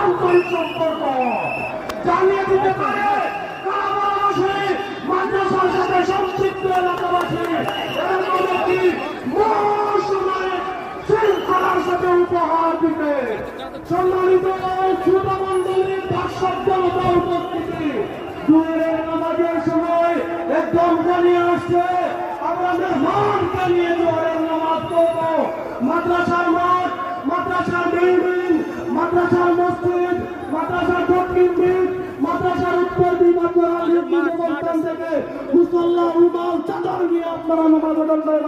আন্তরিক সম্পর্ক জানিয়ে দিতে পারে মাদ্রাসার সাথে সংক্ষিপ্ত এলাকাবাসী একটি শৃঙ্খলার সাথে উপহার দিতে সম্মানিত শ্রোতামণ্ডলীর দর্শক জনতা উপস্থিতি দুয়ের নামাজের সময় একদম জানিয়ে আসছে আমরা মেহমানকে নিয়ে জোহরের নামাজ পড়ব। মাদ্রাসার মাঠ, মাদ্রাসার বিল্ডিং, মাদ্রাসার মসজিদ, মাদ্রাসার দক্ষিণ দিক, মাদ্রাসার উত্তর দিক থেকে মুসল্লা রুমাল চাদর নিয়ে আপনারা নামাজ আদায়